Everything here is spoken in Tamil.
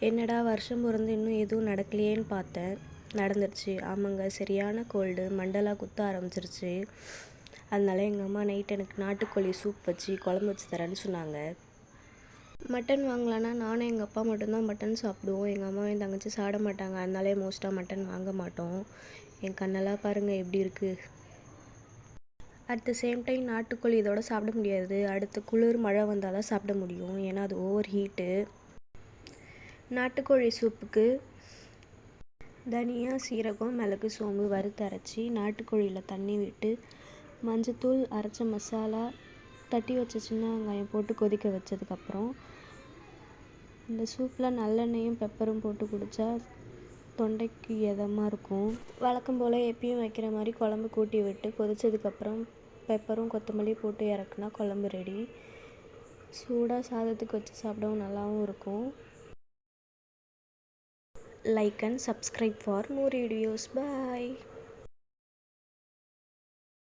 என்னடா வருஷம் பிறந்து இன்னும் எதுவும் நடக்கலையேன்னு பார்த்தேன். நடந்துருச்சு. ஆமாங்க, சரியான கோல்டு, மண்டெல்லாம் குத்த ஆரம்பிச்சிருச்சு. அதனால எங்கள் அம்மா நைட் எனக்கு நாட்டுக்கோழி சூப் வச்சு குழம்பு வச்சு தரேன்னு சொன்னாங்க. மட்டன் வாங்கலான்னா நானும் எங்கள் அப்பா மட்டும்தான் மட்டன் சாப்பிடுவோம். எங்கள் அம்மாவும் என் தங்கச்சி சாப்பிட மாட்டாங்க. அதனாலே மோஸ்ட்டாக மட்டன் வாங்க மாட்டோம். என் கண்ணெல்லாம் பாருங்கள் எப்படி இருக்குது. அட் த சேம் டைம் நாட்டுக்கோழி இதோட சாப்பிட முடியாது. அடுத்து குளிர் மழை வந்தால் தான் சாப்பிட முடியும். ஏன்னா அது ஓவர் ஹீட்டு. நாட்டுக்கோழி சூப்புக்கு தனியா, சீரகம், மிளகு, சோம்பு வறுத்து அரைச்சி நாட்டுக்கோழியில் தண்ணி விட்டு மஞ்சத்தூள், அரைச்ச மசாலா, தட்டி வச்ச சின்ன வெங்காயம் போட்டு கொதிக்க வச்சதுக்கப்புறம் இந்த சூப்பில் நல்லெண்ணெயும் பெப்பரும் போட்டு குடித்தா தொண்டைக்கு இதமாக இருக்கும். வழக்கம் போல் எப்பயும் வைக்கிற மாதிரி குழம்பு கூட்டி விட்டு கொதித்ததுக்கப்புறம் பெப்பரும் கொத்தமல்லி போட்டு இறக்குனா குழம்பு ரெடி. சூடாக சாதத்துக்கு வச்சு சாப்பிடவும் நல்லாவும் இருக்கும். Like and subscribe for more videos. Bye.